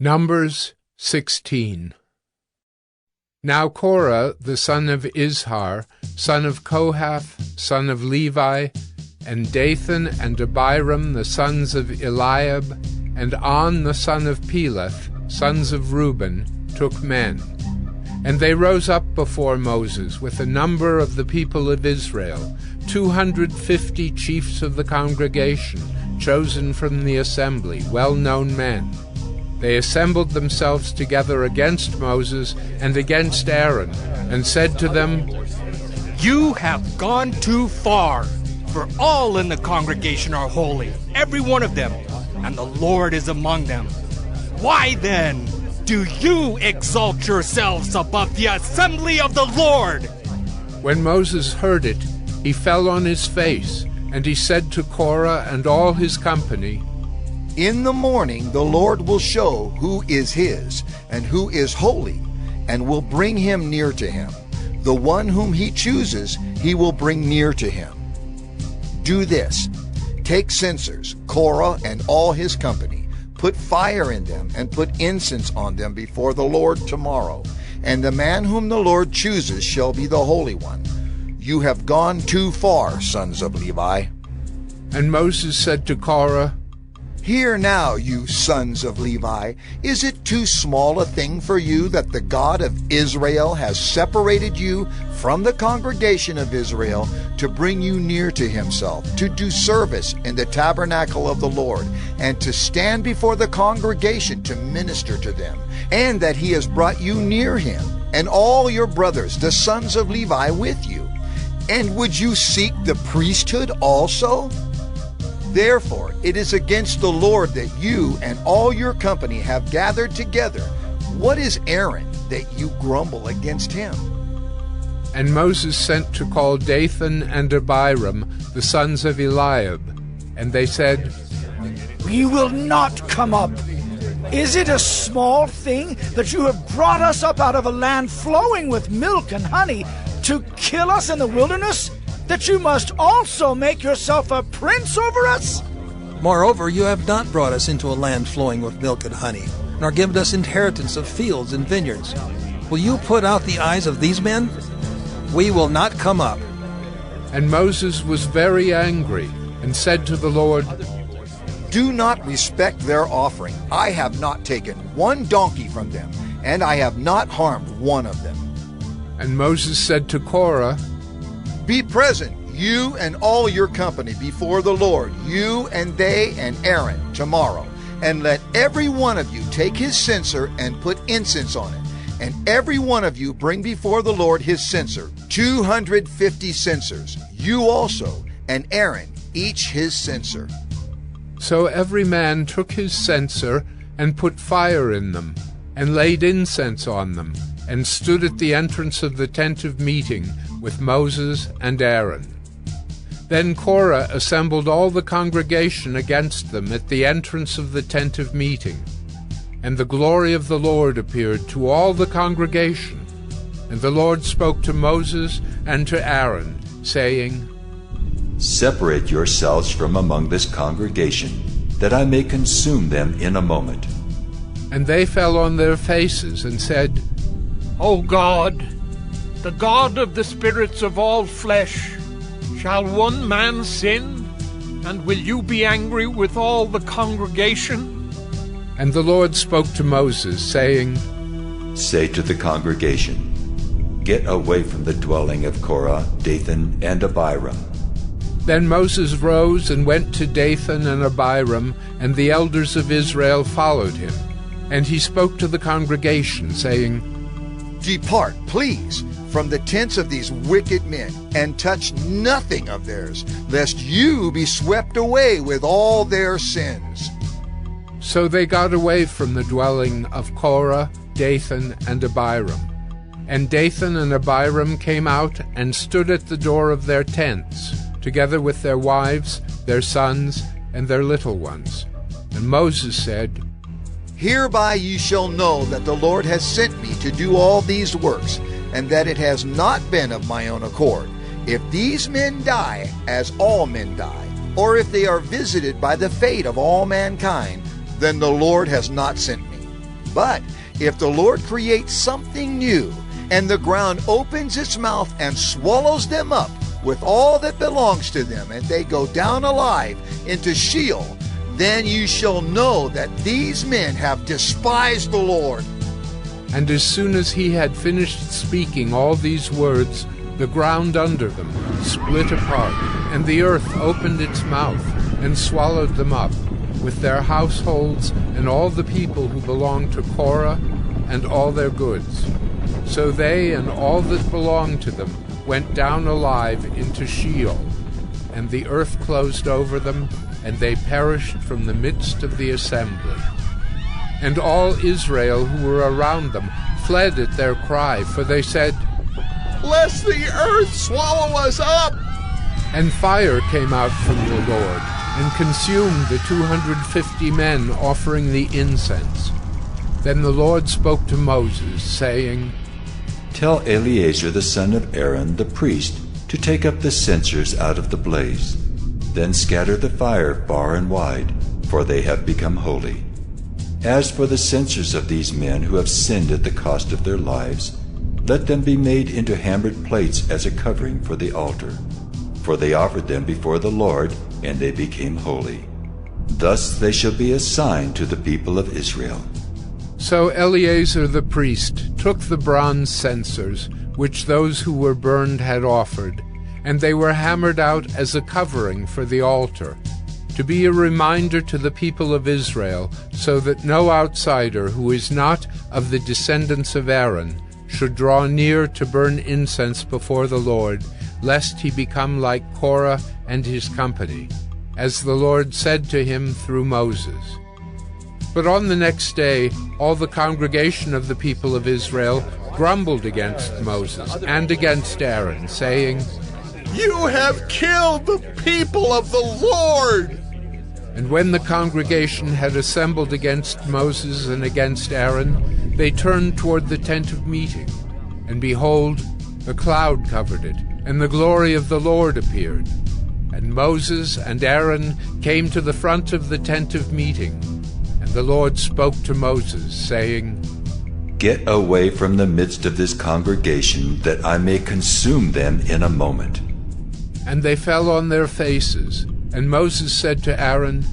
Numbers 16. Now Korah, the son of Izhar, son of Kohath, son of Levi, and Dathan and Abiram, the sons of Eliab, and On, the son of Peleth, sons of Reuben, took men. And they rose up before Moses with a number of the people of Israel, 250 chiefs of the congregation, chosen from the assembly, well-known men. They assembled themselves together against Moses and against Aaron, and said to them, "You have gone too far, for all in the congregation are holy, every one of them, and the Lord is among them. Why then do you exalt yourselves above the assembly of the Lord?" When Moses heard it, he fell on his face, and he said to Korah and all his company, "In the morning the Lord will show who is his and who is holy, and will bring him near to him. The one whom he chooses he will bring near to him. Do this: take censers, Korah and all his company, put fire in them, and put incense on them before the Lord tomorrow. And the man whom the Lord chooses shall be the Holy One. You have gone too far, sons of Levi." And Moses said to Korah, "Hear now, you sons of Levi, is it too small a thing for you that the God of Israel has separated you from the congregation of Israel to bring you near to himself, to do service in the tabernacle of the Lord, and to stand before the congregation to minister to them, and that he has brought you near him, and all your brothers, the sons of Levi, with you? And would you seek the priesthood also? Therefore, it is against the Lord that you and all your company have gathered together. What is Aaron that you grumble against him?" And Moses sent to call Dathan and Abiram, the sons of Eliab. And they said, "We will not come up. Is it a small thing that you have brought us up out of a land flowing with milk and honey to kill us in the wilderness, that you must also make yourself a prince over us?" Moreover, you have not brought us into a land flowing with milk and honey, nor given us inheritance of fields and vineyards. Will you put out the eyes of these men? We will not come up. And Moses was very angry, and said to the Lord, "Do not respect their offering. I have not taken one donkey from them, and I have not harmed one of them." And Moses said to Korah, "Be present, you and all your company, before the Lord, you and they and Aaron, tomorrow. And let every one of you take his censer and put incense on it. And every one of you bring before the Lord his censer, 250 censers, you also, and Aaron, each his censer." So every man took his censer and put fire in them, and laid incense on them, and stood at the entrance of the tent of meeting with Moses and Aaron. Then Korah assembled all the congregation against them at the entrance of the tent of meeting. And the glory of the Lord appeared to all the congregation. And the Lord spoke to Moses and to Aaron, saying, "Separate yourselves from among this congregation, that I may consume them in a moment." And they fell on their faces and said, O God, the God of the spirits of all flesh, shall one man sin? And will you be angry with all the congregation? And the Lord spoke to Moses, saying, "Say to the congregation, get away from the dwelling of Korah, Dathan, and Abiram." Then Moses rose and went to Dathan and Abiram, and the elders of Israel followed him. And he spoke to the congregation, saying, "Depart, please, from the tents of these wicked men, and touch nothing of theirs, lest you be swept away with all their sins." So they got away from the dwelling of Korah, Dathan, and Abiram. And Dathan and Abiram came out and stood at the door of their tents, together with their wives, their sons, and their little ones. And Moses said, "Hereby ye shall know that the Lord has sent me to do all these works, and that it has not been of my own accord. If these men die, as all men die, or if they are visited by the fate of all mankind, then the Lord has not sent me." But if the Lord creates something new, and the ground opens its mouth and swallows them up with all that belongs to them, and they go down alive into Sheol, then you shall know that these men have despised the Lord. And as soon as he had finished speaking all these words, the ground under them split apart, and the earth opened its mouth and swallowed them up, with their households and all the people who belonged to Korah and all their goods. So they and all that belonged to them went down alive into Sheol, and the earth closed over them, and they perished from the midst of the assembly. And all Israel who were around them fled at their cry, for they said, "Lest the earth swallow us up!" And fire came out from the Lord, and consumed the 250 men offering the incense. Then the Lord spoke to Moses, saying, Tell Eleazar the son of Aaron the priest to take up the censers out of the blaze. Then scatter the fire far and wide, for they have become holy. As for the censers of these men who have sinned at the cost of their lives, let them be made into hammered plates as a covering for the altar. For they offered them before the Lord, and they became holy. Thus they shall be a sign to the people of Israel. So Eleazar the priest took the bronze censers, which those who were burned had offered, and they were hammered out as a covering for the altar, to be a reminder to the people of Israel, so that no outsider who is not of the descendants of Aaron should draw near to burn incense before the Lord, lest he become like Korah and his company, as the Lord said to him through Moses. But on the next day all the congregation of the people of Israel grumbled against Moses and against Aaron, saying, "You have killed the people of the Lord!" And when the congregation had assembled against Moses and against Aaron, they turned toward the tent of meeting. And behold, a cloud covered it, and the glory of the Lord appeared. And Moses and Aaron came to the front of the tent of meeting. And the Lord spoke to Moses, saying, Get away from the midst of this congregation, that I may consume them in a moment. And they fell on their faces. And Moses said to Aaron,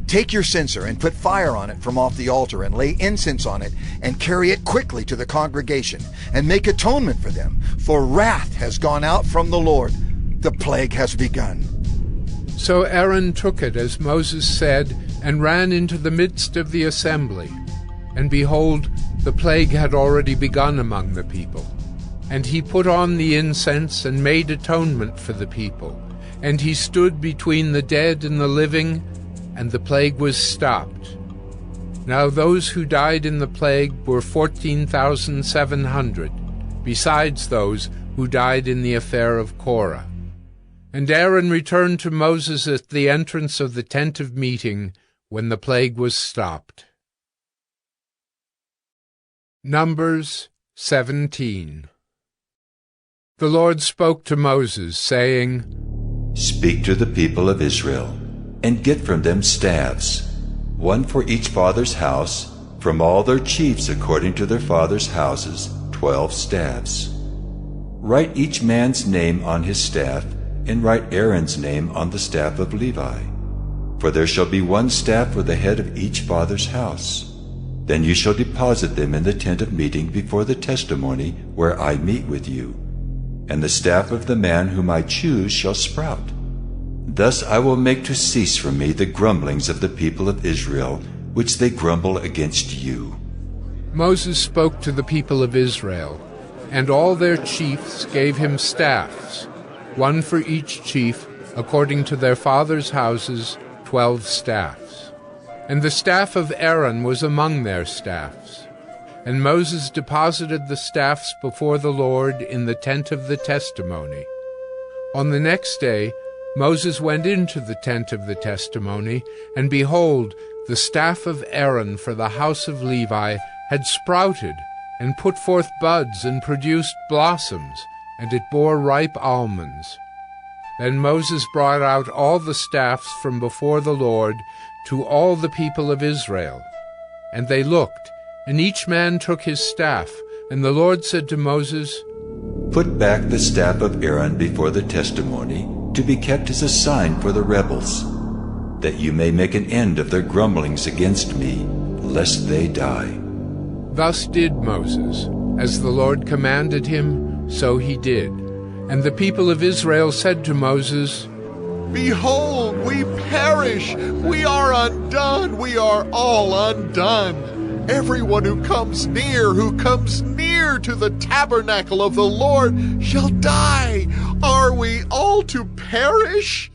Take your censer and put fire on it from off the altar, and lay incense on it, and carry it quickly to the congregation, and make atonement for them. For wrath has gone out from the Lord. The plague has begun. So Aaron took it as Moses said, and ran into the midst of the assembly. And behold, the plague had already begun among the people. And he put on the incense and made atonement for the people. And he stood between the dead and the living, and the plague was stopped. Now those who died in the plague were 14,700, besides those who died in the affair of Korah. And Aaron returned to Moses at the entrance of the tent of meeting, when the plague was stopped. Numbers 17. The Lord spoke to Moses, saying, Speak to the people of Israel, and get from them staffs, one for each father's house, from all their chiefs according to their fathers' houses, 12 staffs. Write each man's name on his staff, and write Aaron's name on the staff of Levi. For there shall be one staff for the head of each father's house. Then you shall deposit them in the tent of meeting before the testimony where I meet with you. And the staff of the man whom I choose shall sprout. Thus I will make to cease from me the grumblings of the people of Israel, which they grumble against you. Moses spoke to the people of Israel, and all their chiefs gave him staffs, one for each chief, according to their fathers' houses, 12 staffs. And the staff of Aaron was among their staffs. And Moses deposited the staffs before the Lord in the tent of the testimony. On the next day Moses went into the tent of the testimony, and behold, the staff of Aaron for the house of Levi had sprouted, and put forth buds, and produced blossoms, and it bore ripe almonds. Then Moses brought out all the staffs from before the Lord to all the people of Israel. And they looked, And each man took his staff, and the Lord said to Moses, Put back the staff of Aaron before the testimony, to be kept as a sign for the rebels, that you may make an end of their grumblings against me, lest they die. Thus did Moses. As the Lord commanded him, so he did. And the people of Israel said to Moses, Behold, we perish. We are undone. We are all undone. Everyone who comes near to the tabernacle of the Lord shall die. Are we all to perish?